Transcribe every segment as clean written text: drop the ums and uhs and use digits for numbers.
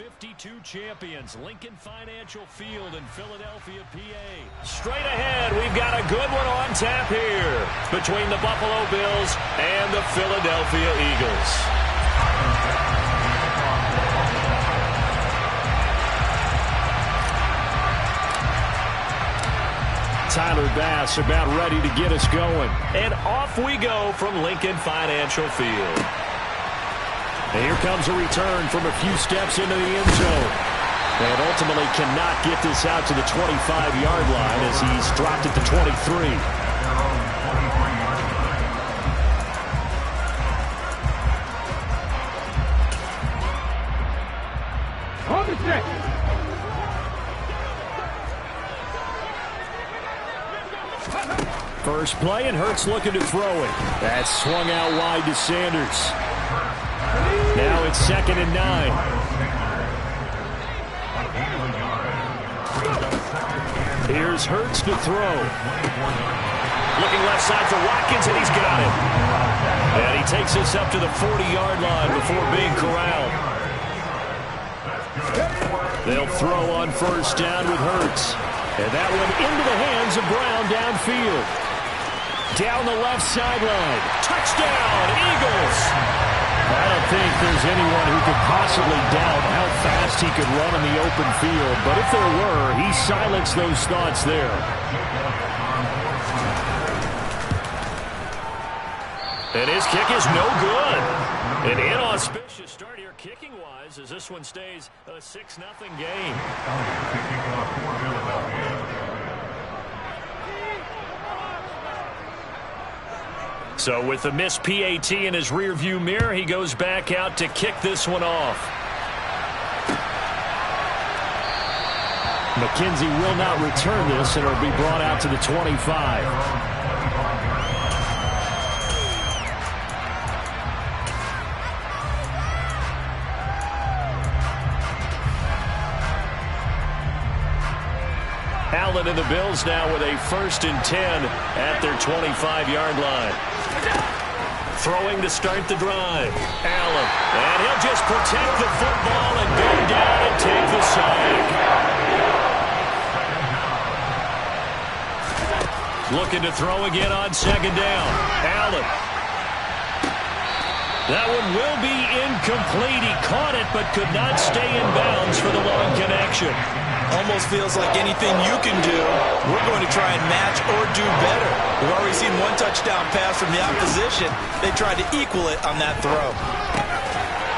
52 champions, Lincoln Financial Field in Philadelphia, PA. Straight ahead, we've got a good one on tap here between the Buffalo Bills and the Philadelphia Eagles. Tyler Bass about ready to get us going. And off we go from Lincoln Financial Field. And here comes a return from a few steps into the end zone. And ultimately cannot get this out to the 25-yard line as he's dropped at the 23. First play, and Hurts looking to throw it. That's swung out wide to Sanders. Now it's 2nd and 9. Here's Hurts to throw. Looking left side for Watkins, and he's got it. And he takes us up to the 40-yard line before being corralled. They'll throw on first down with Hurts. And that one into the hands of Brown downfield. Down the left sideline. Touchdown, Eagles! I don't think there's anyone who could possibly doubt how fast he could run in the open field. But if there were, he silenced those thoughts there. And his kick is no good. An inauspicious start here kicking-wise as this one stays a 6-0 game. So with the missed PAT in his rearview mirror, he goes back out to kick this one off. McKenzie will not return this, and it'll be brought out to the 25. Allen and the Bills now with a 1st and 10 at their 25-yard line. Throwing to start the drive. Allen. And he'll just protect the football and go down and take the sack. Looking to throw again on 2nd down. Allen. That one will be incomplete. He caught it but could not stay in bounds for the long connection. Almost feels like anything you can do, we're going to try and match or do better. We've already seen one touchdown pass from the opposition. They tried to equal it on that throw.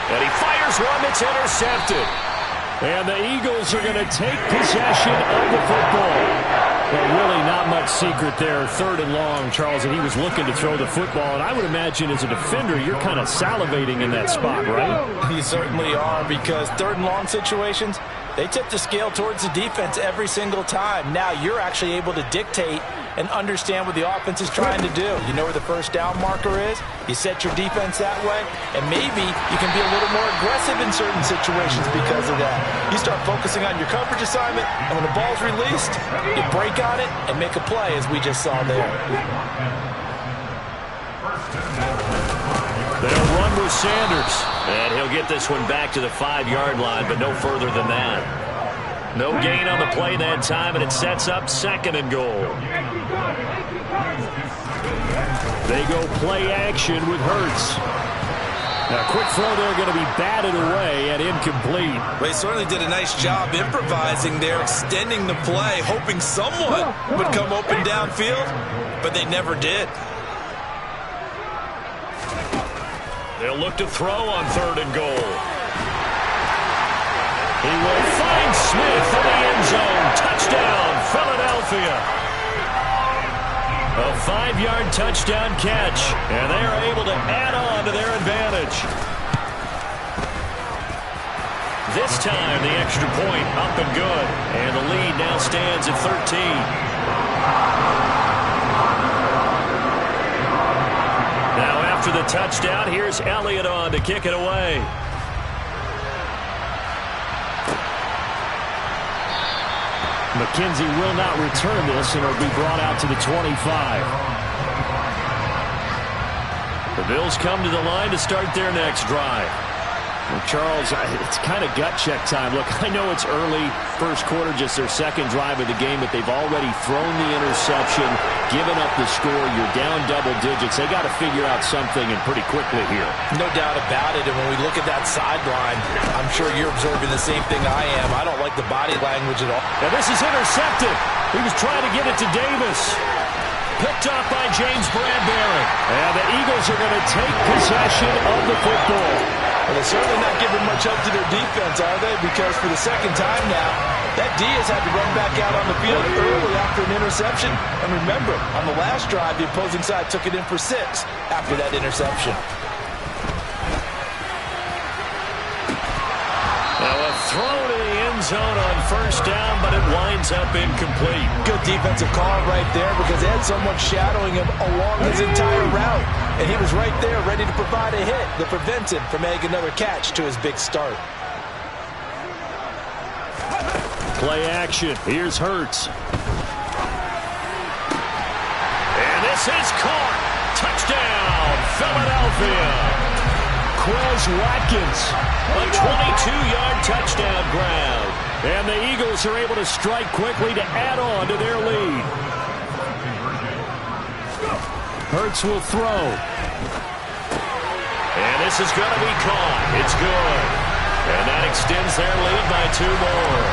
And he fires one that's intercepted. And the Eagles are going to take possession of the football. Well, really not much secret there. 3rd and long, Charles, and he was looking to throw the football. And I would imagine as a defender, you're kind of salivating in that spot, right? You certainly are, because 3rd and long situations, they tip the scale towards the defense every single time. Now you're actually able to dictate and understand what the offense is trying to do. You know where the first down marker is. You set your defense that way, and maybe you can be a little more aggressive in certain situations because of that. You start focusing on your coverage assignment, and when the ball's released, you break on it and make a play, as we just saw there. They'll run with Sanders. And he'll get this one back to the 5-yard line, but no further than that. No gain on the play that time, and it sets up 2nd and goal. They go play action with Hurts. Now, quick throw there going to be batted away and incomplete. They certainly did a nice job improvising there, extending the play, hoping someone would come open downfield, but they never did. They'll look to throw on 3rd and goal. He will find Smith in the end zone. Touchdown, Philadelphia. A 5-yard touchdown catch, and they are able to add on to their advantage. This time, the extra point up and good, and the lead now stands at 13. After the touchdown, here's Elliott on to kick it away. McKenzie will not return this, and it'll be brought out to the 25. The Bills come to the line to start their next drive. Well, Charles, it's kind of gut check time. Look, I know it's early, first quarter, just their second drive of the game, but they've already thrown the interception, given up the score. You're down double digits. They got to figure out something, and pretty quickly here. No doubt about it. And when we look at that sideline, I'm sure you're observing the same thing I am. I don't like the body language at all. Now this is intercepted. He was trying to get it to Davis. Picked off by James Bradbury. And the Eagles are going to take possession of the football. Well, they're certainly not giving much help to their defense, are they? Because for the second time now, that D has had to run back out on the field early after an interception. And remember, on the last drive, the opposing side took it in for 6 after that interception. Now a throw to the end zone on first down, but it winds up incomplete. Good defensive call right there because they had someone shadowing him along his entire route. And he was right there ready to provide a hit that prevents him from making another catch to his big start. Play action. Here's Hurts. And this is caught. Touchdown, Philadelphia. Quez Watkins, a 22-yard touchdown grab. And the Eagles are able to strike quickly to add on to their lead. Hurts will throw. And this is going to be caught. It's good. And that extends their lead by 2 more.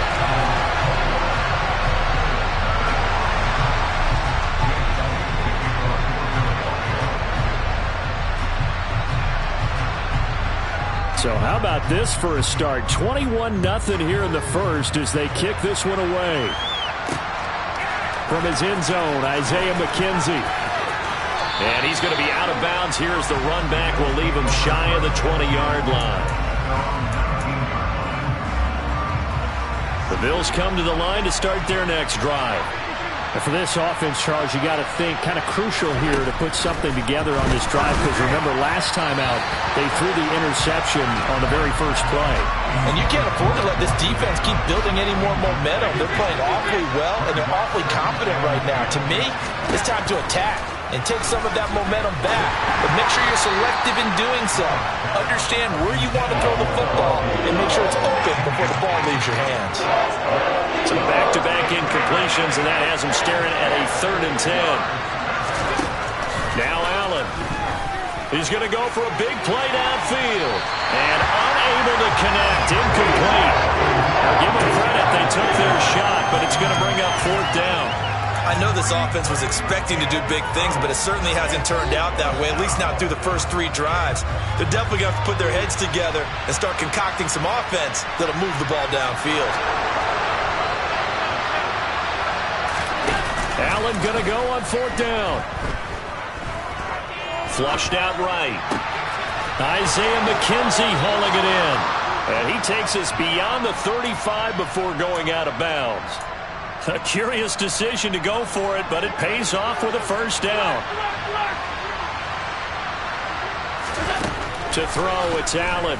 So how about this for a start? 21-0 here in the first as they kick this one away. From his end zone, Isaiah McKenzie. And he's going to be out of bounds here as the run back will leave him shy of the 20-yard line. The Bills come to the line to start their next drive. And for this offense, Charles, you got to think kind of crucial here to put something together on this drive because remember last time out they threw the interception on the very first play. And you can't afford to let this defense keep building any more momentum. They're playing awfully well and they're awfully confident right now. To me, it's time to attack and take some of that momentum back. But make sure you're selective in doing so. Understand where you want to throw the football and make sure it's open before the ball leaves your hands. Some back-to-back incompletions, and that has him staring at a 3rd and 10. Now Allen. He's going to go for a big play downfield. And unable to connect. Incomplete. Now give them credit. They took their shot, but it's going to bring up 4th down. I know this offense was expecting to do big things, but it certainly hasn't turned out that way, at least not through the first 3 drives. They're definitely going to have to put their heads together and start concocting some offense that'll move the ball downfield. Allen going to go on 4th down. Flushed out right. Isaiah McKenzie hauling it in. And he takes us beyond the 35 before going out of bounds. A curious decision to go for it, but it pays off with a 1st down. To throw, it's Allen.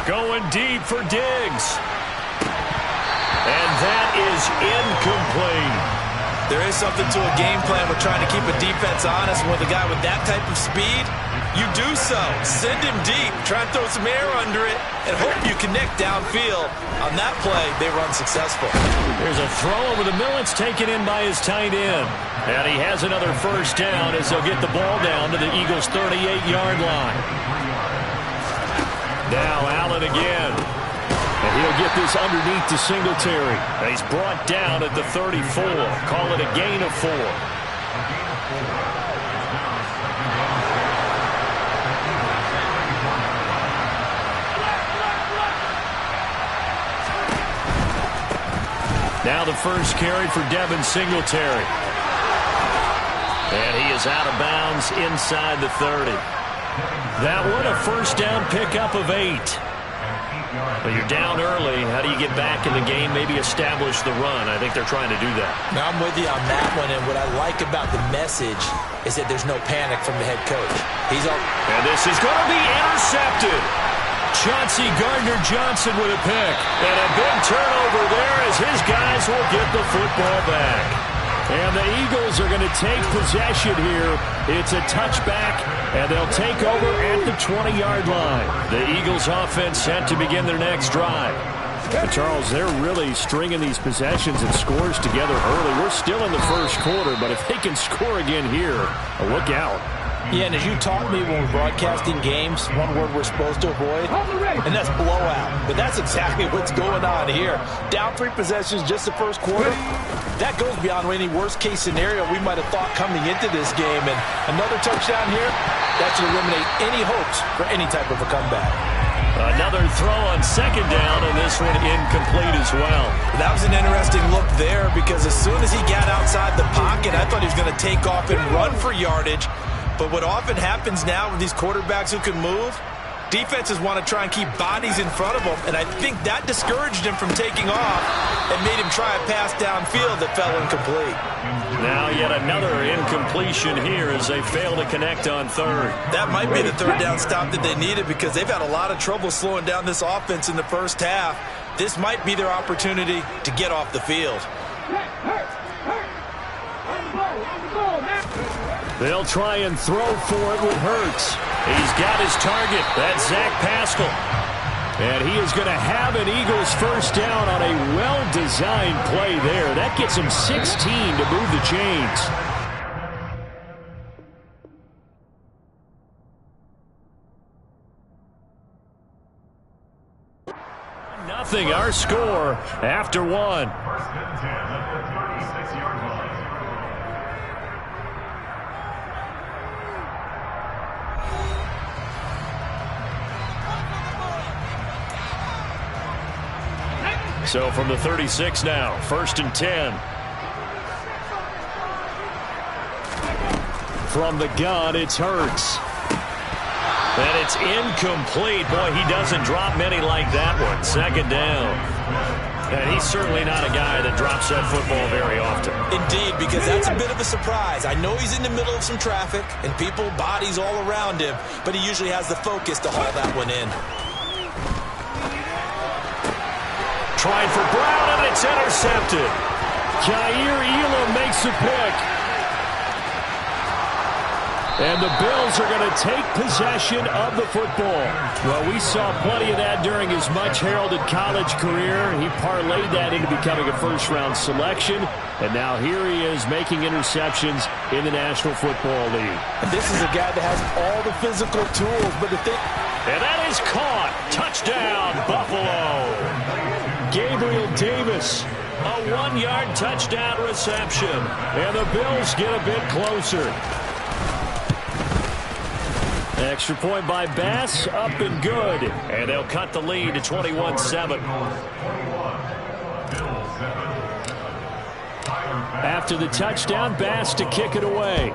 Going deep for Diggs. And that is incomplete. There is something to a game plan with trying to keep a defense honest. With a guy with that type of speed, you do so. Send him deep. Try and throw some air under it and hope you connect downfield. On that play, they run successful. There's a throw over the middle. It's taken in by his tight end. And he has another 1st down as they'll get the ball down to the Eagles' 38-yard line. Now Allen again. And he'll get this underneath to Singletary. And he's brought down at the 34. Call it a gain of 4. Now the first carry for Devin Singletary. And he is out of bounds inside the 30. That one a 1st down pickup of 8. But you're down early. How do you get back in the game? Maybe establish the run. I think they're trying to do that. Now I'm with you on that one, and what I like about the message is that there's no panic from the head coach. And this is going to be intercepted. Chauncey Gardner-Johnson with a pick. And a big turnover there as his guys will get the football back. And the Eagles are going to take possession here. It's a touchback, and they'll take over at the 20-yard line. The Eagles offense set to begin their next drive. Charles, they're really stringing these possessions and scores together early. We're still in the first quarter, but if they can score again here, look out. Yeah, and as you taught me when we're broadcasting games, one word we're supposed to avoid, and that's blowout. But that's exactly what's going on here. Down 3 possessions just the first quarter. That goes beyond any worst-case scenario we might have thought coming into this game. And another touchdown here, that should eliminate any hopes for any type of a comeback. Another throw on second down, and this one incomplete as well. That was an interesting look there because as soon as he got outside the pocket, I thought he was going to take off and run for yardage. But what often happens now with these quarterbacks who can move, defenses want to try and keep bodies in front of them, and I think that discouraged him from taking off and made him try a pass downfield that fell incomplete. Now yet another incompletion here as they fail to connect on third. That might be the third down stop that they needed because they've had a lot of trouble slowing down this offense in the first half. This might be their opportunity to get off the field. They'll try and throw for it with Hurts. He's got his target. That's Zach Pascal. And he is going to have an Eagles first down on a well-designed play there. That gets him 16 to move the chains. Nothing, our score after one. So from the 36 now, 1st and 10. From the gun, it's Hurts. And it's incomplete. Boy, he doesn't drop many like that one. 2nd down. And he's certainly not a guy that drops that football very often. Indeed, because that's a bit of a surprise. I know he's in the middle of some traffic and people, bodies all around him, but he usually has the focus to haul that one in. Trying for Brown, and it's intercepted. Jair Elam makes the pick. And the Bills are going to take possession of the football. Well, we saw plenty of that during his much-heralded college career. He parlayed that into becoming a first-round selection. And now here he is making interceptions in the National Football League. And this is a guy that has all the physical tools, but the thing... And that is caught. Touchdown, Buffalo. Gabriel Davis, a 1-yard touchdown reception. And the Bills get a bit closer. Extra point by Bass, up and good. And they'll cut the lead to 21-7. After the touchdown, Bass to kick it away.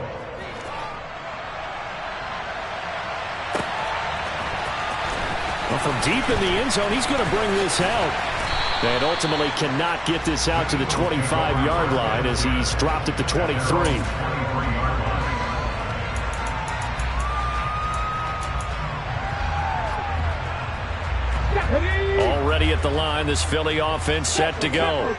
Well, from deep in the end zone, he's going to bring this out. And ultimately cannot get this out to the 25-yard line as he's dropped at the 23. Already at the line, this Philly offense set to go.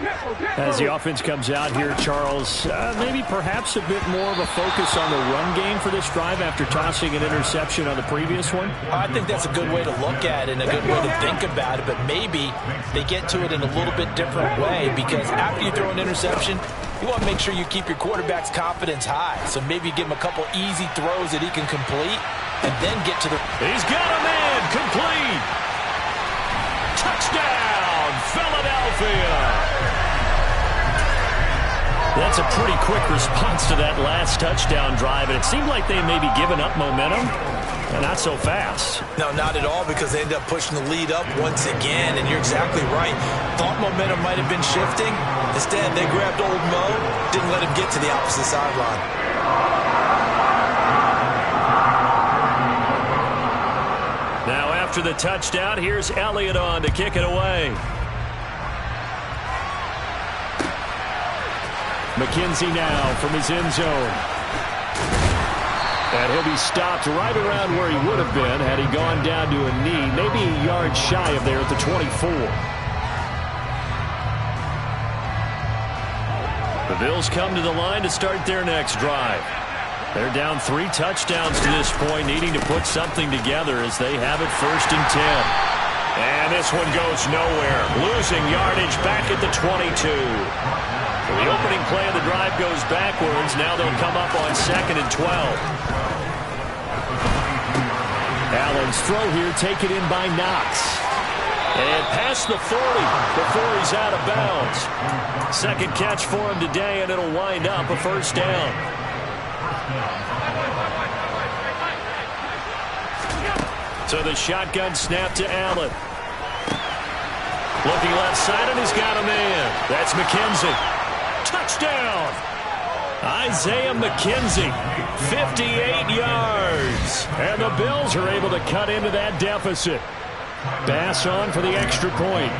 As the offense comes out here, Charles, maybe perhaps a bit more of a focus on the run game for this drive after tossing an interception on the previous one? I think that's a good way to look at it and a good way to think about it, but maybe they get to it in a little bit different way because after you throw an interception, you want to make sure you keep your quarterback's confidence high. So maybe give him a couple easy throws that he can complete and then get to the... He's got a man complete. Touchdown, Philadelphia. That's a pretty quick response to that last touchdown drive, and it seemed like they may be giving up momentum, and not so fast. No, not at all, because they ended up pushing the lead up once again, and you're exactly right. Thought momentum might have been shifting. Instead, they grabbed old Mo, didn't let him get to the opposite sideline. Now after the touchdown, here's Elliott on to kick it away. McKenzie now from his end zone. And he'll be stopped right around where he would have been had he gone down to a knee, maybe a yard shy of there at the 24. The Bills come to the line to start their next drive. They're down 3 touchdowns to this point, needing to put something together as they have it 1st and 10. And this one goes nowhere. Losing yardage back at the 22. So the opening play of the drive goes backwards. Now they'll come up on 2nd and 12. Allen's throw here taken in by Knox. And past the 40 before he's out of bounds. Second catch for him today, and it'll wind up a 1st down. So the shotgun snap to Allen. Looking left side, and he's got a man. That's McKenzie. Touchdown! Isaiah McKenzie, 58 yards. And the Bills are able to cut into that deficit. Bass on for the extra point.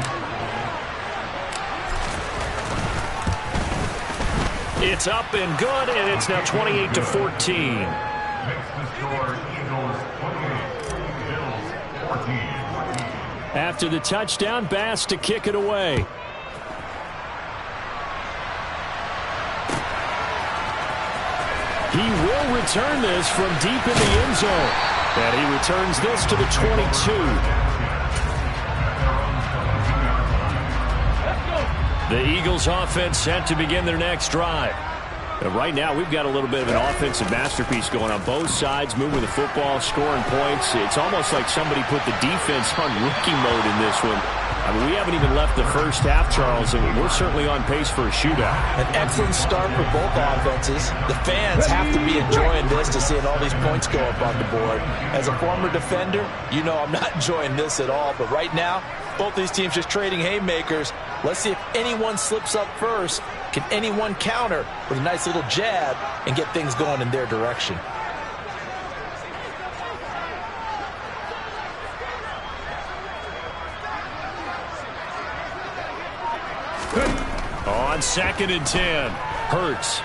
It's up and good, and it's now 28-14. After the touchdown, Bass to kick it away. He will return this from deep in the end zone. And he returns this to the 22. The Eagles offense set to begin their next drive. And right now, we've got a little bit of an offensive masterpiece going on both sides, moving the football, scoring points. It's almost like somebody put the defense on rookie mode in this one. I mean, we haven't even left the first half, Charles, and we're certainly on pace for a shootout. An excellent start for both offenses. The fans have to be enjoying this to seeing all these points go up on the board. As a former defender, you know I'm not enjoying this at all. But right now, both these teams just trading haymakers. Let's see if anyone slips up first. Can anyone counter with a nice little jab and get things going in their direction? On 2nd and 10, Hurts.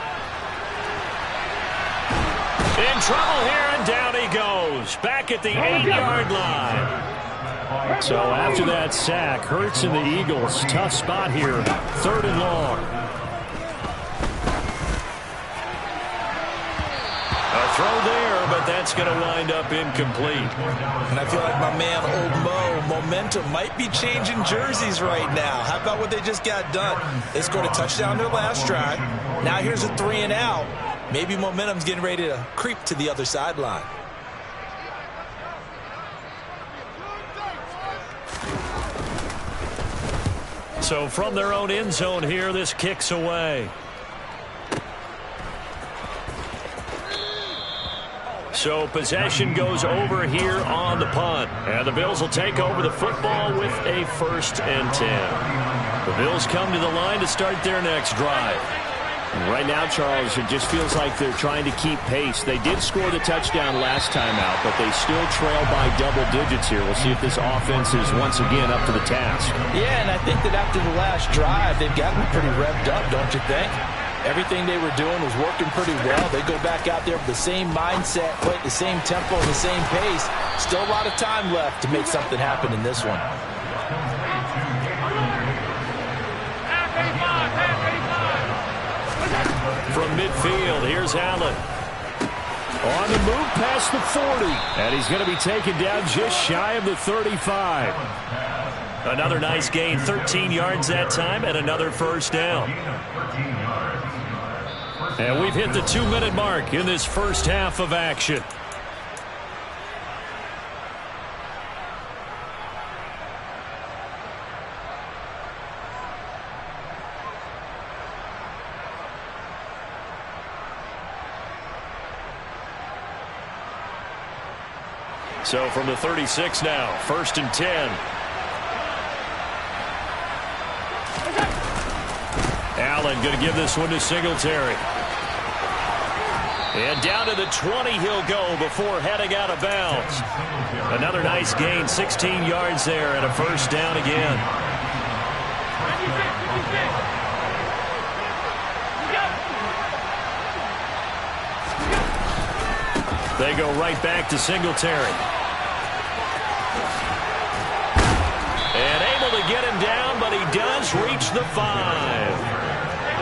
In trouble here, and down he goes. Back at the 8-yard line. So after that sack, Hurts and the Eagles, tough spot here, 3rd and long. A throw there, but that's going to wind up incomplete. And I feel like my man, Old Mo, momentum might be changing jerseys right now. How about what they just got done? They scored a touchdown their last drive. Now here's a 3-and-out. Maybe momentum's getting ready to creep to the other sideline. So from their own end zone here, this kicks away. So possession goes over here on the punt. And the Bills will take over the football with a 1st and 10. The Bills come to the line to start their next drive. And right now, Charles, it just feels like they're trying to keep pace. They did score the touchdown last time out, but they still trail by double digits here. We'll see if this offense is once again up to the task. Yeah, and I think that after the last drive, they've gotten pretty revved up, don't you think? Everything they were doing was working pretty well. They go back out there with the same mindset, play at the same tempo, the same pace. Still a lot of time left to make something happen in this one. From midfield, here's Allen. On the move past the 40. And he's going to be taken down just shy of the 35. Another nice gain, 13 yards that time, and another 1st down. And we've hit the 2-minute mark in this first half of action. So from the 36 now, 1st and 10. Allen going to give this one to Singletary. And down to the 20 he'll go before heading out of bounds. Another nice gain, 16 yards there, and a 1st down again. They go right back to Singletary. And able to get him down, but he does reach the 5.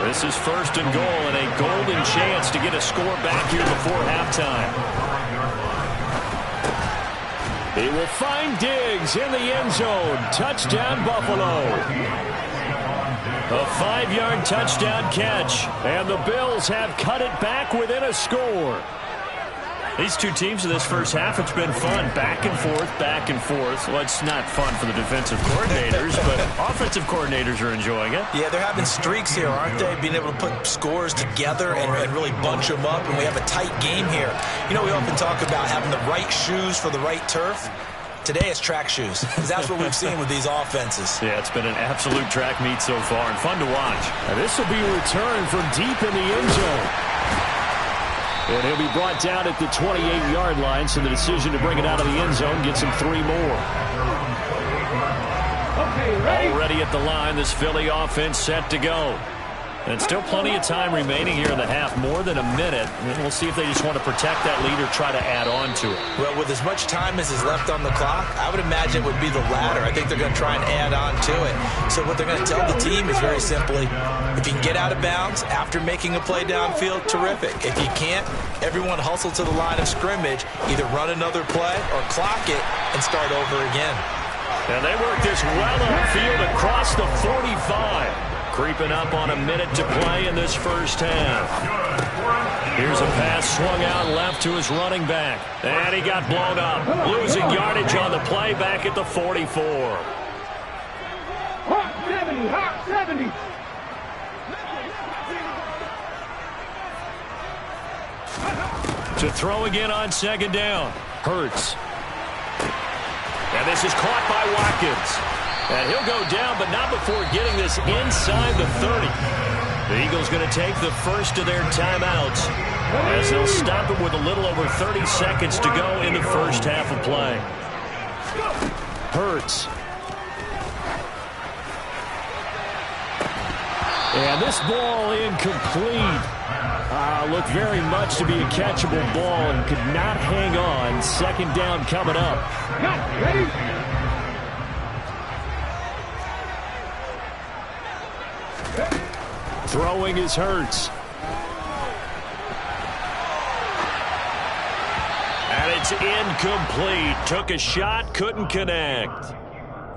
This is first and goal and a golden chance to get a score back here before halftime. He will find Diggs in the end zone. Touchdown, Buffalo. A 5-yard touchdown catch, and the Bills have cut it back within a score. These two teams in this first half, it's been fun. Back and forth, back and forth. Well, it's not fun for the defensive coordinators, but offensive coordinators are enjoying it. Yeah, they're having streaks here, aren't they? Being able to put scores together and really bunch them up, and we have a tight game here. You know, we often talk about having the right shoes for the right turf. Today it's track shoes, because that's what we've seen with these offenses. Yeah, it's been an absolute track meet so far, and fun to watch. And this will be a return from deep in the end zone. And he'll be brought down at the 28-yard line, so the decision to bring it out of the end zone gets him 3 more. Already at the line, this Philly offense set to go. And still plenty of time remaining here in the half, more than a minute. And we'll see if they just want to protect that lead or try to add on to it. Well, with as much time as is left on the clock, I would imagine it would be the latter. I think they're going to try and add on to it. So what they're going to tell the team is very simply, if you can get out of bounds after making a play downfield, terrific. If you can't, everyone hustle to the line of scrimmage, either run another play or clock it and start over again. And they work this well upfield across the 45. Creeping up on a minute to play in this first half. Here's a pass swung out left to his running back. And he got blown up. Losing yardage on the play back at the 44. Hot 70. To throw again on second down. Hurts. And this is caught by Watkins. And he'll go down, but not before getting this inside the 30. The Eagles going to take the first of their timeouts as they'll stop it with a little over 30 seconds to go in the first half of play. Hurts. And this ball incomplete. Looked very much to be a catchable ball and could not hang on. Second down coming up. Ready? Throwing is Hurts. And it's incomplete. Took a shot, couldn't connect.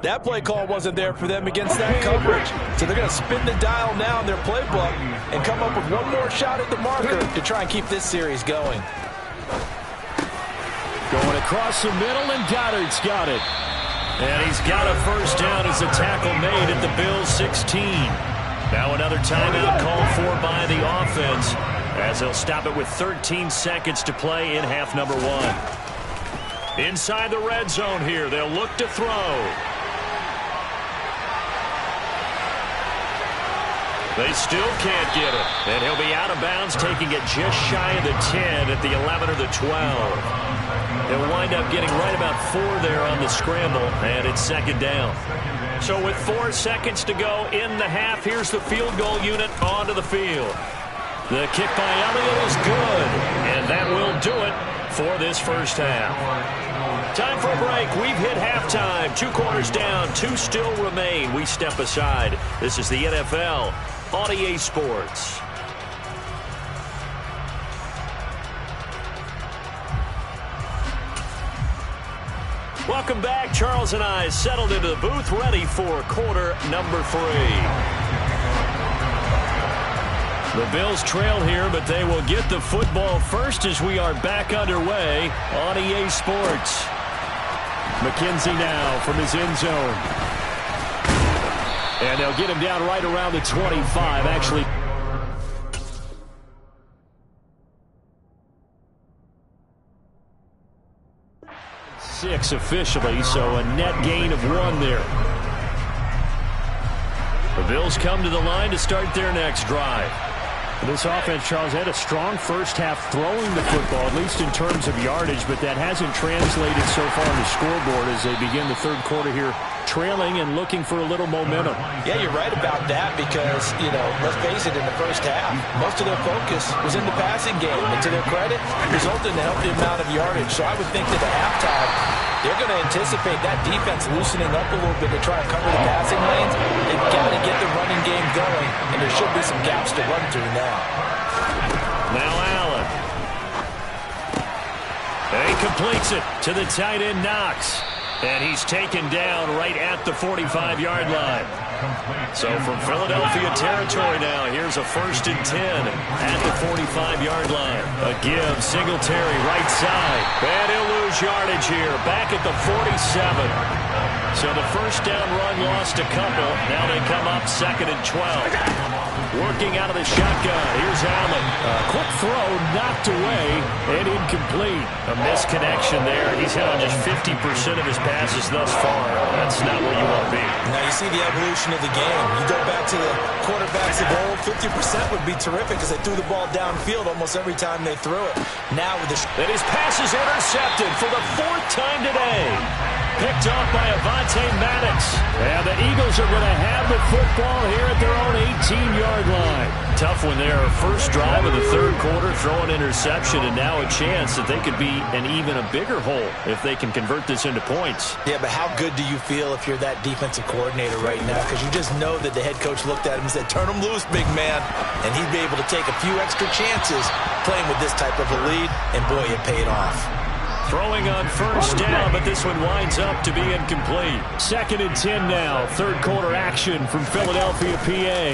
That play call wasn't there for them against that coverage. So they're going to spin the dial now in their playbook and come up with one more shot at the marker to try and keep this series going. Going across the middle, and Goddard's got it. And he's got a first down as a tackle made at the Bills' 16. Now another timeout called for by the offense as they'll stop it with 13 seconds to play in half number 1. Inside the red zone here, they'll look to throw. They still can't get it. And he'll be out of bounds, taking it just shy of the 10 at the 11 or the 12. They'll wind up getting right about 4 there on the scramble, and it's second down. So with 4 seconds to go in the half, here's the field goal unit onto the field. The kick by Elliott is good, and that will do it for this first half. Time for a break. We've hit halftime. 2 quarters down, 2 still remain. We step aside. This is the NFL on EA Sports. Welcome back. Charles and I settled into the booth, ready for quarter number 3. The Bills trail here, but they will get the football first as we are back underway on EA Sports. McKenzie now from his end zone. And they'll get him down right around the 25, actually. Six officially, so a net gain of 1 there. The Bills come to the line to start their next drive. This offense, Charles, had a strong first half throwing the football, at least in terms of yardage, but that hasn't translated so far on the scoreboard as they begin the third quarter here, trailing and looking for a little momentum. Yeah, you're right about that because, you know, let's face it, in the first half, most of their focus was in the passing game. And to their credit, resulted in a healthy amount of yardage. So I would think that at halftime, they're going to anticipate that defense loosening up a little bit to try and cover the passing lanes. They've got to get the running game going, and there should be some gaps to run through now. Now Allen. And he completes it to the tight end, Knox. And he's taken down right at the 45-yard line. So from Philadelphia territory now, here's a 1st and 10 at the 45-yard line. A give, Singletary right side. And he'll lose yardage here, back at the 47. So the first down run lost a couple. Now they come up 2nd and 12. Working out of the shotgun. Here's Allen. Quick throw, knocked away, and incomplete. A misconnection there. He's hit on just 50% of his passes thus far. That's not where you want to be. Now you see the evolution of the game. You go back to the quarterbacks of old, 50% would be terrific because they threw the ball downfield almost every time they threw it. Now with the... And his pass is intercepted for the 4th time today. Picked off by Avonte Maddox. And the Eagles are going to have the football here at their own 18-yard line. Tough one there. First drive of the 3rd quarter, throw an interception, and now a chance that they could be in even a bigger hole if they can convert this into points. Yeah, but how good do you feel if you're that defensive coordinator right now? Because you just know that the head coach looked at him and said, turn him loose, big man. And he'd be able to take a few extra chances playing with this type of a lead, and boy, it paid off. Throwing on 1st down, but this one winds up to be incomplete. 2nd and 10 now. 3rd quarter action from Philadelphia, PA.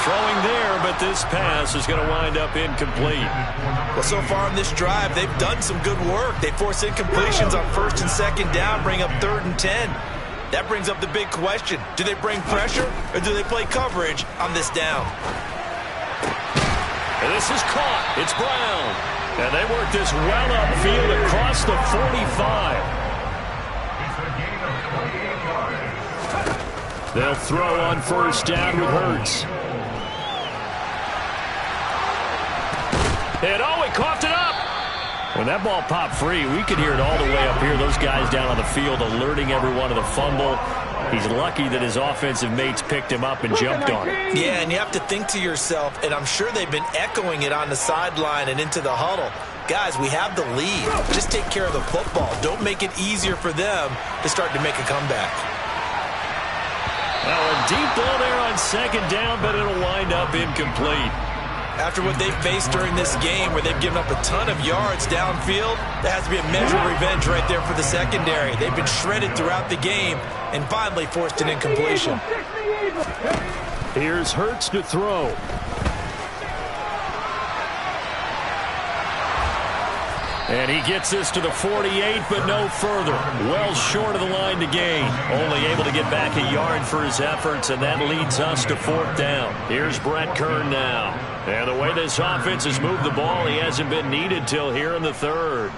Throwing there, but this pass is going to wind up incomplete. Well, so far in this drive, they've done some good work. They force incompletions on 1st and 2nd down, bring up 3rd and 10. That brings up the big question. Do they bring pressure, or do they play coverage on this down? And this is caught. It's Brown. And they work this well upfield across the 45. They'll throw on 1st down with Hurts. And oh, he coughed it up. When that ball popped free, we could hear it all the way up here. Those guys down on the field alerting everyone of the fumble. He's lucky that his offensive mates picked him up and jumped on it. Yeah, and you have to think to yourself, and I'm sure they've been echoing it on the sideline and into the huddle. Guys, we have the lead. Just take care of the football. Don't make it easier for them to start to make a comeback. Well, a deep ball there on 2nd down, but it'll wind up incomplete. After what they've faced during this game where they've given up a ton of yards downfield, there has to be a measure of revenge right there for the secondary. They've been shredded throughout the game and finally forced an incompletion. Here's Hurts to throw. And he gets this to the 48, but no further. Well short of the line to gain. Only able to get back a yard for his efforts, and that leads us to 4th down. Here's Brett Kern now. And the way this offense has moved the ball, he hasn't been needed till here in the 3rd.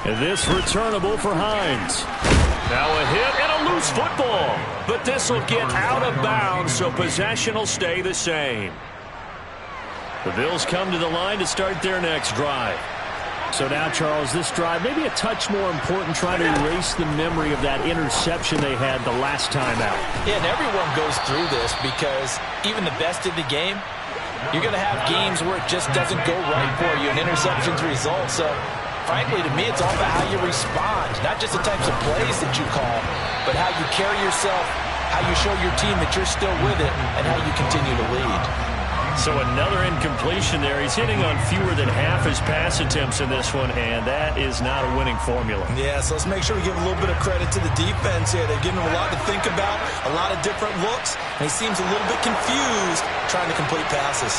And this returnable for Hines. Now a hit and a loose football. But this will get out of bounds, so possession will stay the same. The Bills come to the line to start their next drive. So now, Charles, this drive maybe a touch more important, trying to erase the memory of that interception they had the last time out. Yeah, and everyone goes through this because even the best in the game, you're going to have games where it just doesn't go right for you, and interceptions result. So, frankly, to me, it's all about how you respond, not just the types of plays that you call, but how you carry yourself, how you show your team that you're still with it, and how you continue to lead. So another incompletion there. He's hitting on fewer than half his pass attempts in this one, and that is not a winning formula. Yeah, so let's make sure we give a little bit of credit to the defense here. They're giving him a lot to think about, a lot of different looks, and he seems a little bit confused trying to complete passes.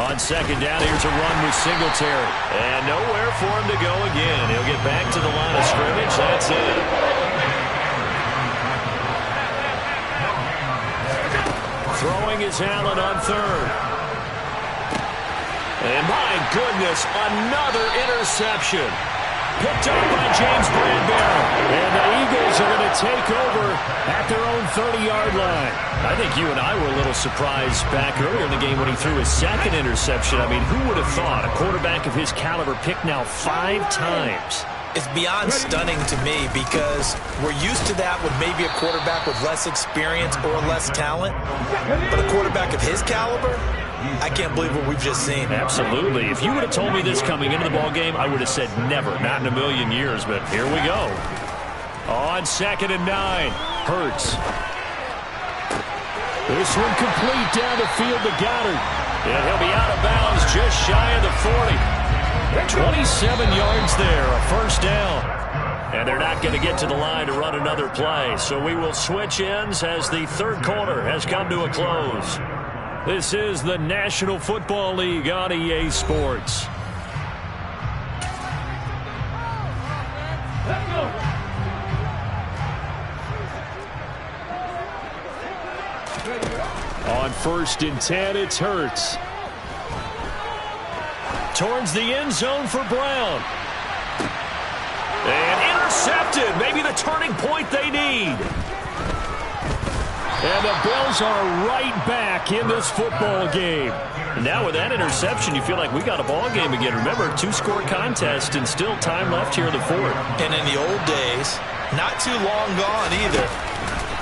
On 2nd down, here's a run with Singletary. And nowhere for him to go again. He'll get back to the line of scrimmage. That's it. Throwing is Allen on 3rd. And my goodness, another interception. Picked up by James Bradbury. And the Eagles are going to take over at their own 30-yard line. I think you and I were a little surprised back earlier in the game when he threw his 2nd interception. I mean, who would have thought a quarterback of his caliber picked now 5 times? It's beyond stunning to me because we're used to that with maybe a quarterback with less experience or less talent. But a quarterback of his caliber, I can't believe what we've just seen. Absolutely. If you would have told me this coming into the ball game, I would have said never, not in a million years, but here we go. On 2nd and 9, Hurts. This one complete down the field to Goddard. And he'll be out of bounds just shy of the 40. 27 yards there, a first down. And they're not going to get to the line to run another play. So we will switch ends as the third quarter has come to a close. This is the National Football League on EA Sports. On 1st and 10, it's Hurts. Towards the end zone for Brown. And intercepted. Maybe the turning point they need. And the Bills are right back in this football game. And now with that interception, you feel like we got a ball game again. Remember, 2-score contest and still time left here in the fourth. And in the old days, not too long gone either.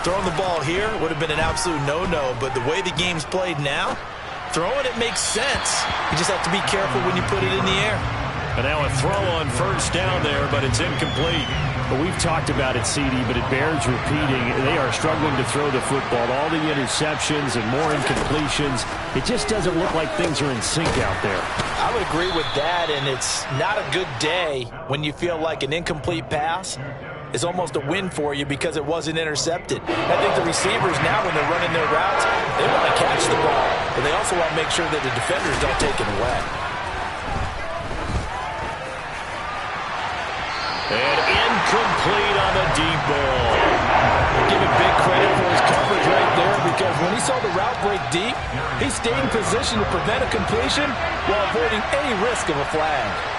Throwing the ball here would have been an absolute no-no, but the way the game's played now, throwing it makes sense. You just have to be careful when you put it in the air. And now a throw on first down there, but it's incomplete. But we've talked about it, CD, but it bears repeating. They are struggling to throw the football. All the interceptions and more incompletions. It just doesn't look like things are in sync out there. I would agree with that, and it's not a good day when you feel like an incomplete pass is almost a win for you because it wasn't intercepted. I think the receivers now, when they're running their routes, they want to catch the ball, but they also want to make sure that the defenders don't take it away. And incomplete on the deep ball. Give him big credit for his coverage right there, because when he saw the route break deep, he stayed in position to prevent a completion while avoiding any risk of a flag.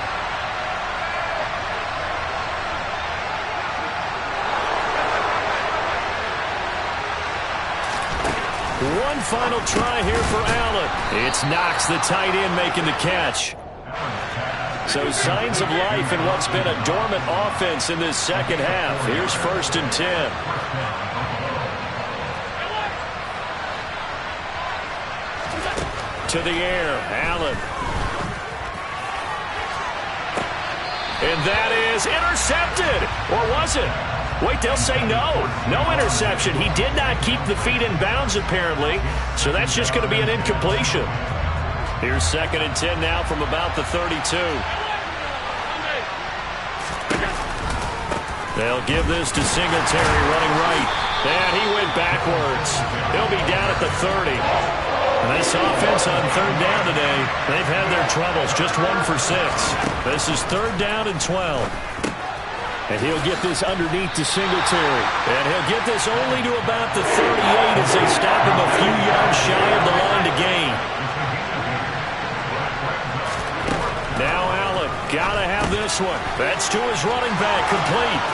One final try here for Allen. It's Knox, the tight end, making the catch. So signs of life in what's been a dormant offense in this second half. Here's 1st and 10. To the air, Allen. And that is intercepted. Or was it? Wait, they'll say no. No interception. He did not keep the feet in bounds, apparently. So that's just going to be an incompletion. Here's 2nd and 10 now from about the 32. They'll give this to Singletary running right. And he went backwards. He'll be down at the 30. And this offense on 3rd down today, they've had their troubles. Just 1 for 6. This is 3rd down and 12. And he'll get this underneath to Singletary. And he'll get this only to about the 38 as they stop him a few yards shy of the line to gain. Now Allen, gotta have this one. That's to his running back, complete.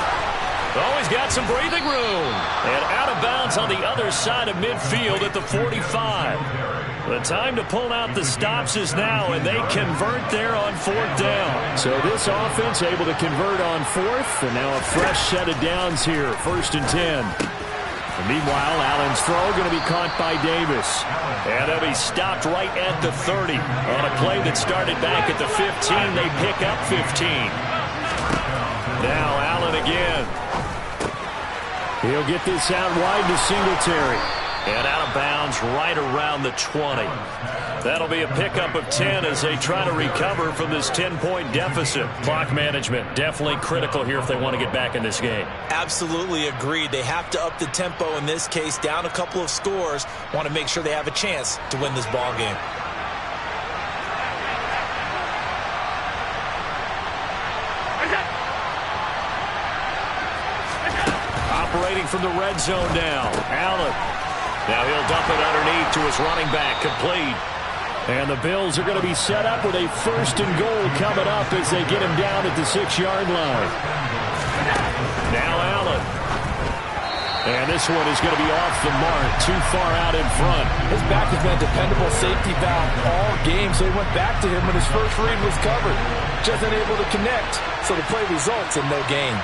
Oh, he's got some breathing room. And out of bounds on the other side of midfield at the 45. The time to pull out the stops is now, and they convert there on 4th down. So this offense able to convert on 4th, and now a fresh set of downs here, 1st and 10. And meanwhile, Allen's throw going to be caught by Davis. And he'll be stopped right at the 30. On a play that started back at the 15, they pick up 15. Now Allen again. He'll get this out wide to Singletary. And out of bounds right around the 20. That'll be a pickup of 10 as they try to recover from this 10-point deficit. Clock management definitely critical here if they want to get back in this game. Absolutely agreed. They have to up the tempo in this case, down a couple of scores. Want to make sure they have a chance to win this ball game. Operating from the red zone now, Allen. Now he'll dump it underneath to his running back, complete. And the Bills are going to be set up with a 1st and goal coming up as they get him down at the 6-yard line. Now Allen. And this one is going to be off the mark, too far out in front. His back has been a dependable safety valve all game, so he went back to him when his first read was covered. Just unable to connect, so the play results in no gain.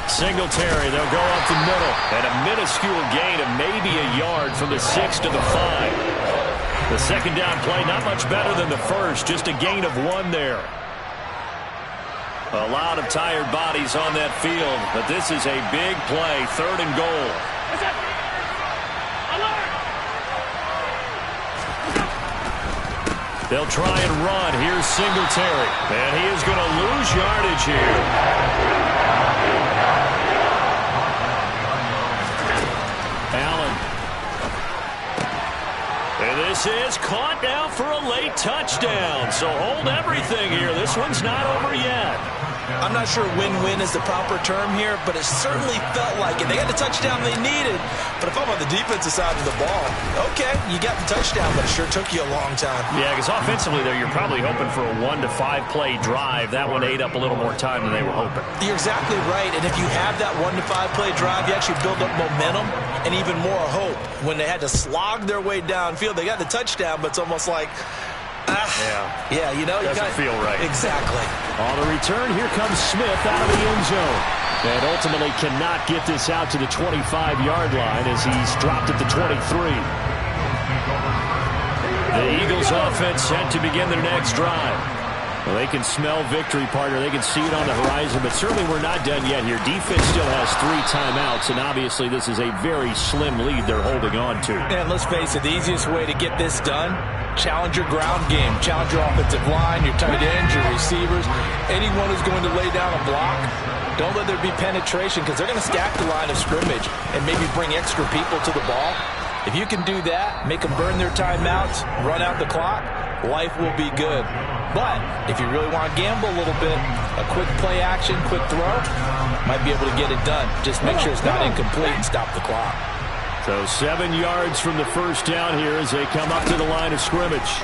Singletary, they'll go up the middle. And a minuscule gain of maybe a yard from the 6 to the 5. The second down play, not much better than the first, just a gain of 1 there. A lot of tired bodies on that field, but this is a big play, 3rd and goal. They'll try and run. Here's Singletary, and he is going to lose yardage here. Allen. And this is caught now for a late touchdown. So hold everything here. This one's not over yet. I'm not sure win-win is the proper term here, but it certainly felt like it. They got the touchdown they needed, but if I'm on the defensive side of the ball, okay, you got the touchdown, but it sure took you a long time. Yeah, because offensively there, you're probably hoping for a 1 to 5 play drive. That one ate up a little more time than they were hoping. You're exactly right, and if you have that 1 to 5 play drive, you actually build up momentum and even more hope. When they had to slog their way downfield, they got the touchdown, but it's almost like, yeah, you know, doesn't feel right. Exactly. On the return, here comes Smith out of the end zone. And ultimately cannot get this out to the 25-yard line as he's dropped at the 23. The Eagles offense set to begin their next drive. Well, they can smell victory, partner. They can see it on the horizon, but certainly we're not done yet here. Defense still has 3 timeouts, and obviously this is a very slim lead they're holding on to. And let's face it, the easiest way to get this done, challenge your ground game. Challenge your offensive line, your tight ends, your receivers. Anyone who's going to lay down a block, don't let there be penetration because they're going to stack the line of scrimmage and maybe bring extra people to the ball. If you can do that, make them burn their timeouts, run out the clock, life will be good. But if you really want to gamble a little bit, a quick play action, quick throw, might be able to get it done. Just make sure it's not incomplete and stop the clock. So 7 yards from the first down here as they come up to the line of scrimmage.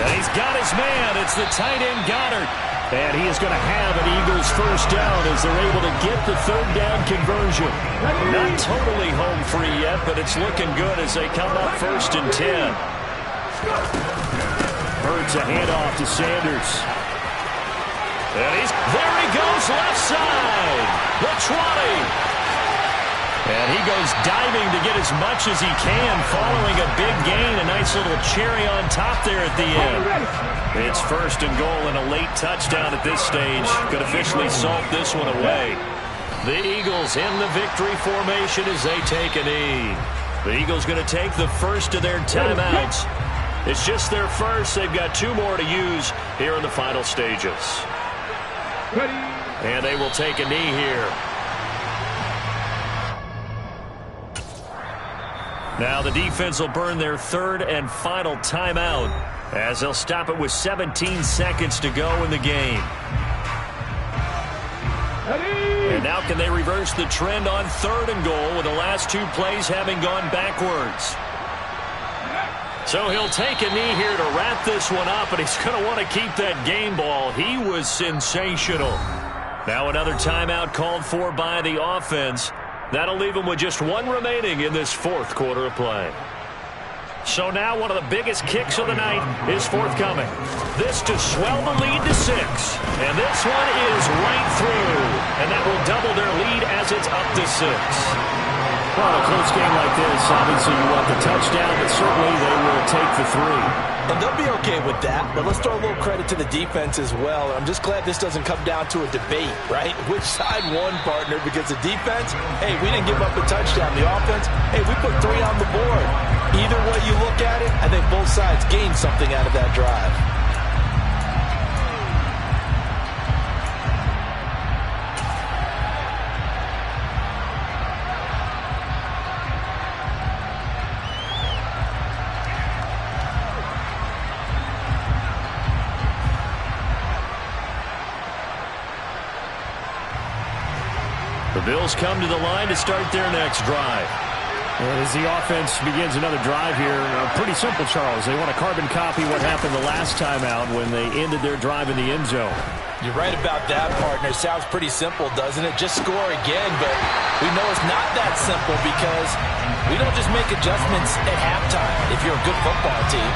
And he's got his man. It's the tight end Goddard. And he is going to have an Eagles first down as they're able to get the 3rd down conversion. Not totally home free yet, but it's looking good as they come up 1st and 10. Hurts a handoff to Sanders. And there he goes left side. The 20. And he goes diving to get as much as he can, following a big gain. A nice little cherry on top there at the end. It's 1st and goal and a late touchdown at this stage. Could officially salt this one away. The Eagles in the victory formation as they take a knee. The Eagles going to take the first of their timeouts. It's just their first. They've got 2 more to use here in the final stages. And they will take a knee here. Now the defense will burn their 3rd and final timeout as they'll stop it with 17 seconds to go in the game. And now can they reverse the trend on 3rd and goal with the last 2 plays having gone backwards? So he'll take a knee here to wrap this one up, and he's going to want to keep that game ball. He was sensational. Now another timeout called for by the offense. That'll leave them with just 1 remaining in this 4th quarter of play. So now one of the biggest kicks of the night is forthcoming. This to swell the lead to 6. And this one is right through. And that will double their lead as it's up to 6. Well, a close game like this, obviously you want the touchdown, but certainly they will take the 3. And they'll be okay with that, but let's throw a little credit to the defense as well. I'm just glad this doesn't come down to a debate, right? Which side won, partner? Because the defense, hey, we didn't give up a touchdown. The offense, hey, we put 3 on the board. Either way you look at it, I think both sides gained something out of that drive. The Bills come to the line to start their next drive. As the offense begins another drive here, pretty simple, Charles. They want to carbon copy what happened the last time out when they ended their drive in the end zone. You're right about that, partner. Sounds pretty simple, doesn't it? Just score again, but we know it's not that simple because we don't just make adjustments at halftime if you're a good football team.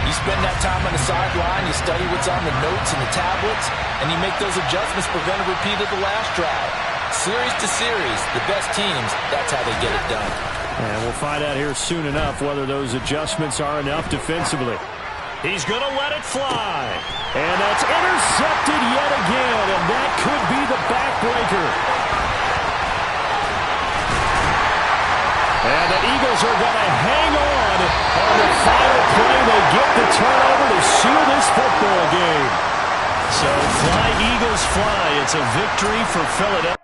You spend that time on the sideline, you study what's on the notes and the tablets, and you make those adjustments, prevent a repeat of the last drive. Series to series, the best teams, that's how they get it done. And we'll find out here soon enough whether those adjustments are enough defensively. He's going to let it fly. And that's intercepted yet again, and that could be the backbreaker. And the Eagles are going to hang on the final play. They get the turnover to seal this football game. So fly, Eagles, fly. It's a victory for Philadelphia.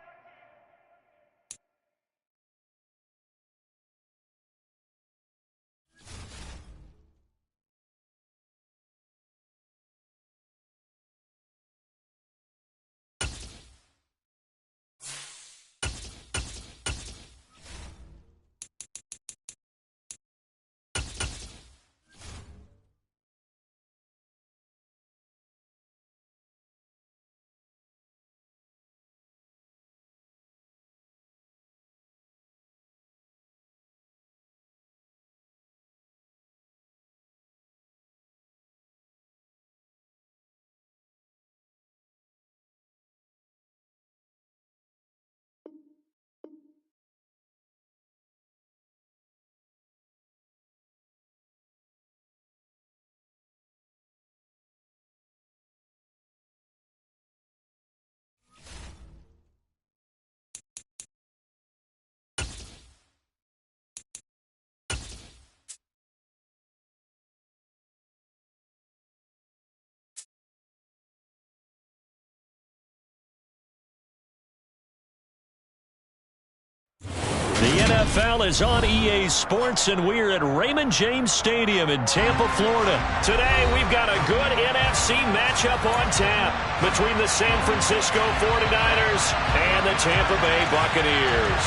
The NFL is on EA Sports, and we're at Raymond James Stadium in Tampa, Florida. Today, we've got a good NFC matchup on tap between the San Francisco 49ers and the Tampa Bay Buccaneers.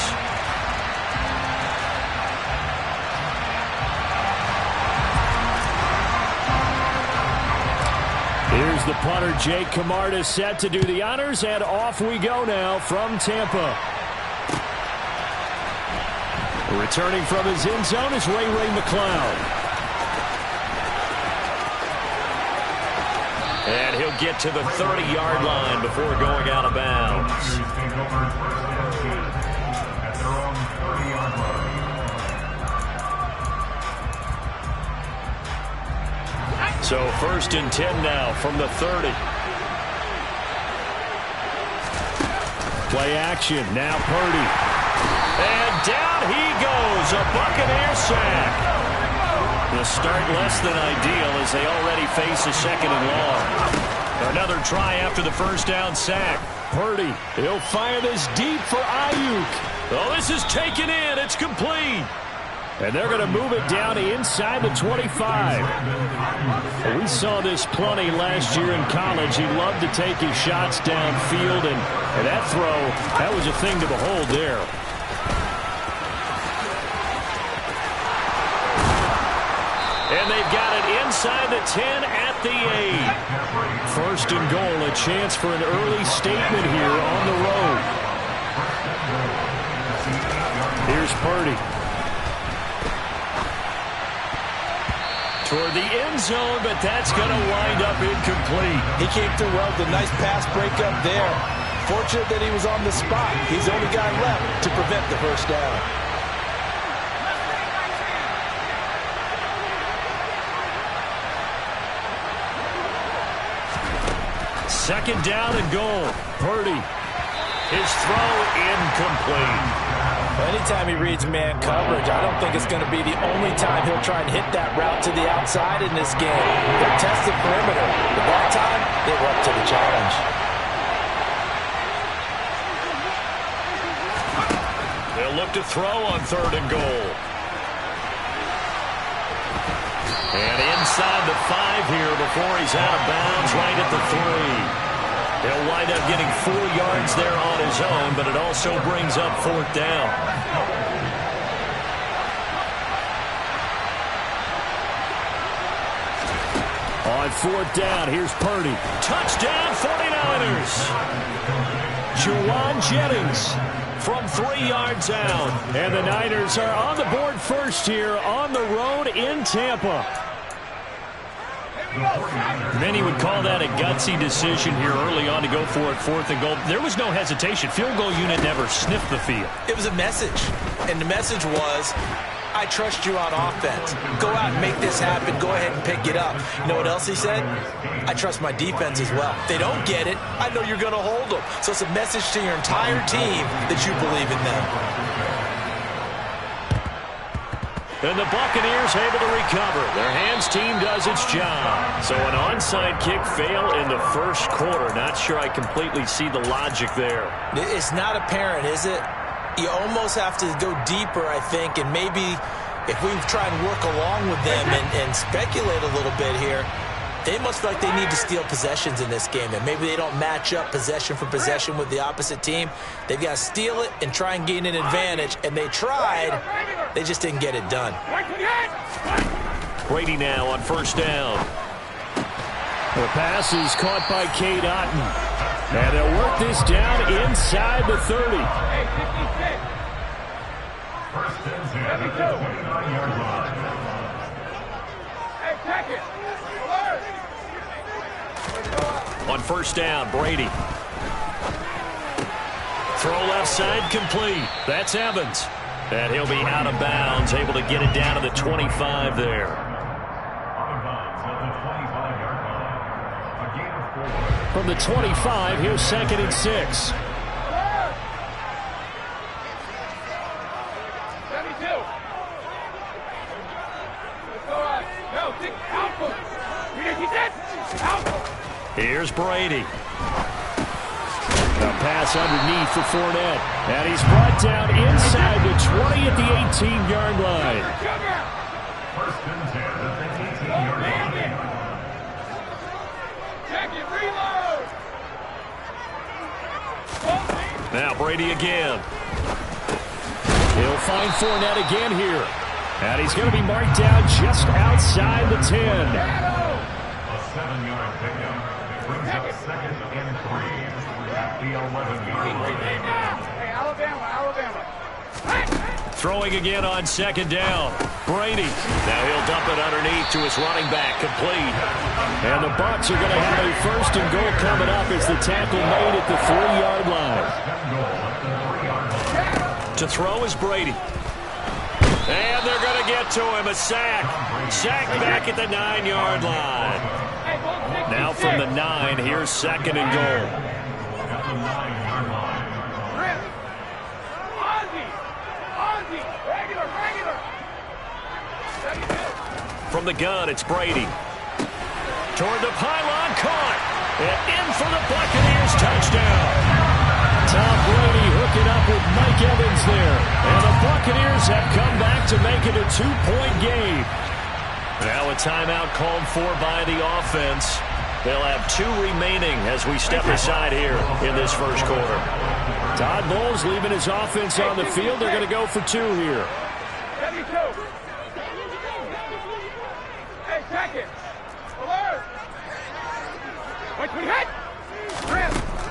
Here's the punter, Jake Camarda, set to do the honors, and off we go now from Tampa. Returning from his end zone is Ray McCloud. And he'll get to the 30-yard line before going out of bounds. So 1st and 10 now from the 30. Play action. Now Purdy. And down he goes. A Buccaneer sack. The start less than ideal as they already face a 2nd and long. Another try after the first down sack. Purdy. He'll fire this deep for Ayuk. Oh, this is taken in. It's complete. And they're going to move it down inside the 25. We saw this plenty last year in college. He loved to take his shots downfield, and that throw, that was a thing to behold there. And they've got it inside the 10 at the 8. 1st and goal, a chance for an early statement here on the road. Here's Purdy. Toward the end zone, but that's going to wind up incomplete. He came through well with a nice pass breakup there. Fortunate that he was on the spot. He's the only guy left to prevent the first down. Second down and goal. Purdy. His throw incomplete. Anytime he reads man coverage, I don't think it's going to be the only time he'll try and hit that route to the outside in this game. They'll test the perimeter, but that time, they were up to the challenge. They'll look to throw on 3rd and goal. And inside the 5 here before he's out of bounds right at the 3. He'll wind up getting 4 yards there on his own, but it also brings up 4th down. On 4th down, here's Purdy. Touchdown 49ers. Juwan Jennings from 3 yards out. And the Niners are on the board first here on the road in Tampa. Many would call that a gutsy decision here early on to go for it, 4th and goal. There was no hesitation. Field goal unit never sniffed the field. It was a message, and the message was, I trust you on offense. Go out and make this happen. Go ahead and pick it up. You know what else he said? I trust my defense as well. If they don't get it, I know you're going to hold them. So it's a message to your entire team that you believe in them. And the Buccaneers able to recover. Their hands team does its job. So an onside kick fail in the first quarter. Not sure I completely see the logic there. It's not apparent, is it? You almost have to go deeper, I think, and maybe if we try and work along with them and speculate a little bit here, they must feel like they need to steal possessions in this game, and maybe they don't match up possession for possession with the opposite team. They've got to steal it and try and gain an advantage, and they tried. They just didn't get it done. Brady now on 1st down. The pass is caught by Cade Otton. And they'll work this down inside the 30. On 1st down, Brady. Throw left side complete. That's Evans. And he'll be out of bounds, able to get it down to the 25 there. From the 25, here's 2nd and 6. Here's Brady. A pass underneath for Fournette. And he's brought down inside the 20 at the 18-yard line. Now Brady again. He'll find Fournette again here. And he's going to be marked down just outside the 10. A 7-yard pickup brings up 2nd and 3 at the 11-yard line. Alabama. Throwing again on 2nd down. Brady. Now he'll dump it underneath to his running back. Complete. And the Bucs are going to have a 1st and goal coming up as the tackle made at the 3-yard line. To throw is Brady. And they're going to get to him. A sack. Sack back at the 9-yard line. Now from the 9, here's 2nd and goal. From the gun, it's Brady. Toward the pylon, caught. And in for the Buccaneers, touchdown. Tom Brady hooking up with Mike Evans there. And the Buccaneers have come back to make it a 2-point game. Now a timeout called for by the offense. They'll have 2 remaining as we step aside here in this first quarter. Todd Bowles leaving his offense on the field. They're going to go for 2 here.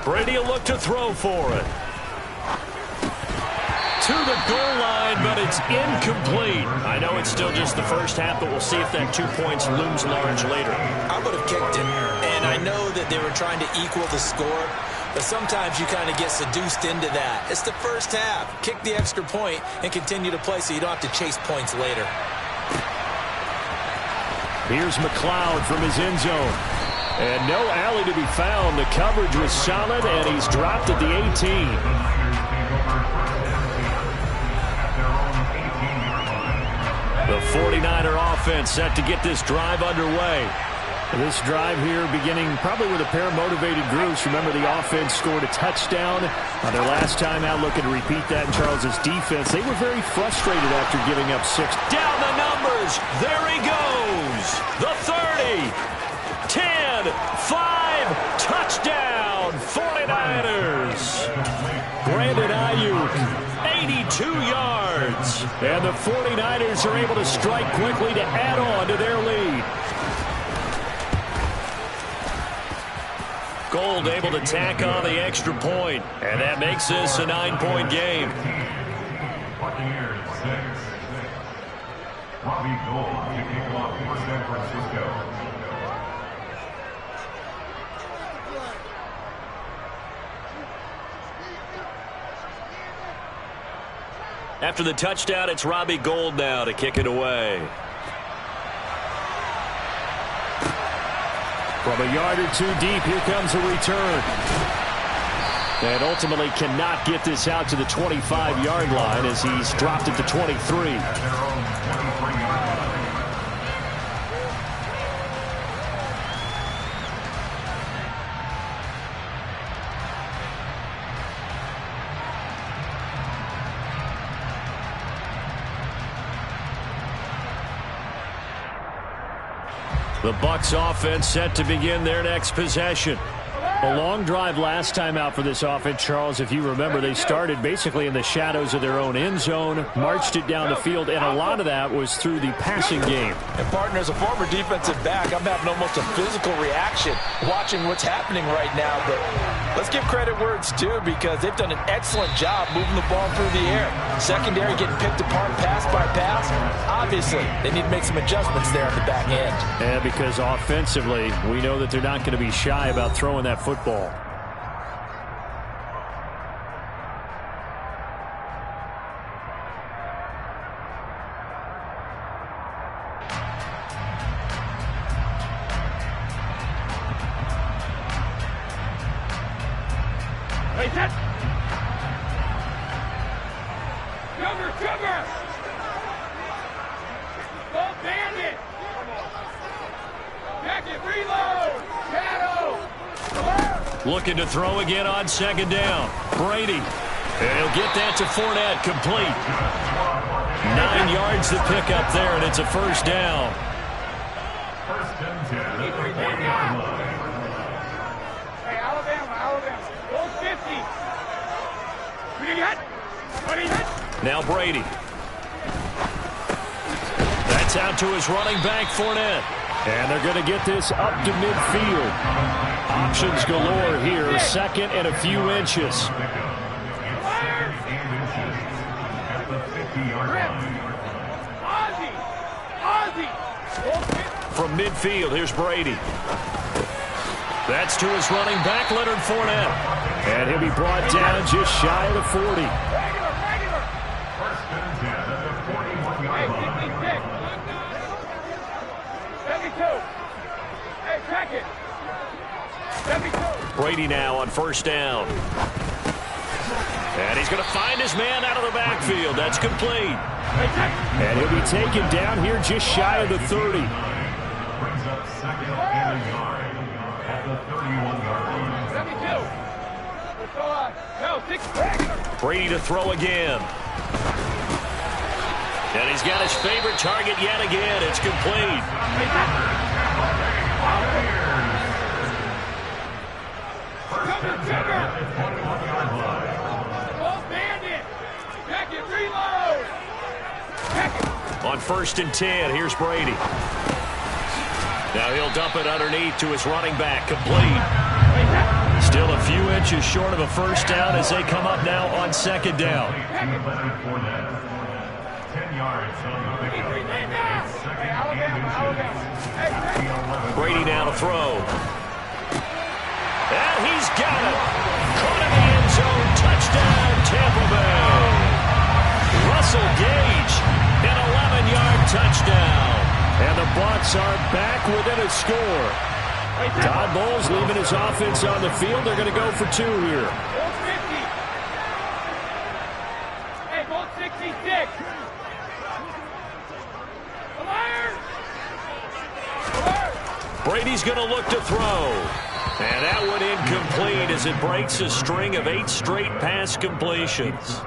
Brady will look to throw for it. To the goal line, but it's incomplete. I know it's still just the first half, but we'll see if that 2 points looms large later. I would have kicked it, and I know that they were trying to equal the score, but sometimes you kind of get seduced into that. It's the first half. Kick the extra point and continue to play so you don't have to chase points later. Here's McLeod from his end zone. And no alley to be found. The coverage was solid, and he's dropped at the 18. The 49er offense set to get this drive underway. This drive here beginning probably with a pair of motivated groups. Remember, the offense scored a touchdown on their last time out, looking to repeat that in Charles's defense. They were very frustrated after giving up 6. Down the numbers. There he goes. The 30. 10, 5, touchdown, 49ers. Brandon Ayuk, 82 yards. And the 49ers are able to strike quickly to add on to their lead. Gold able to tack on the extra point, and that makes this a 9-point game. Buccaneers 6. Robbie Gould to kick off for San Francisco. After the touchdown, it's Robbie Gould now to kick it away. From a yard or two deep, here comes a return. And ultimately cannot get this out to the 25-yard line as he's dropped at the 23. The Bucs offense set to begin their next possession. A long drive last time out for this offense, Charles. If you remember, they started basically in the shadows of their own end zone, marched it down the field, and a lot of that was through the passing game. And, partner, as a former defensive back, I'm having almost a physical reaction watching what's happening right now. But let's give credit where it's due because they've done an excellent job moving the ball through the air. Secondary getting picked apart pass by pass. Obviously, they need to make some adjustments there at the back end. Yeah, because offensively, we know that they're not going to be shy about throwing that football. Wait, that. Sugar! Go bandit! Jacket, reload! Shadow! Looking to throw again on second down. Brady. And he'll get that to Fournette, complete. 9 yards to pick up there, and it's a first down. First and 10 at the 40-yard line. Hey, Alabama. Go 50. What do you got? Now Brady. That's out to his running back, Fournette. And they're going to get this up to midfield. Options galore here. Second and a few inches. From midfield, here's Brady. That's to his running back, Leonard Fournette. And he'll be brought down just shy of the 40. First and 10 at the 41-yard line. 72. Hey, check it. 72. Brady now on first down. And he's going to find his man out of the backfield. That's complete. And he'll be taken down here just shy of the 30. Brings up second and a yard at the 31-yard line. 72. Brady to throw again. And he's got his favorite target yet again. It's complete. First and 10 at the 21-yard line. On first and 10, here's Brady. Now he'll dump it underneath to his running back, complete. Still a few inches short of a first down as they come up now on second down. 10 yards on the pickup. It's second and inches. Brady now to throw. And he's got it. Caught in the end zone. Touchdown, Tampa Bay. Russell Gage, an 11-yard touchdown. And the Bucs are back within a score. Todd Bowles leaving his offense on the field. They're going to go for 2 here. Hey, Bolt 66. Brady's going to look to throw. And that one incomplete as it breaks a string of 8 straight pass completions.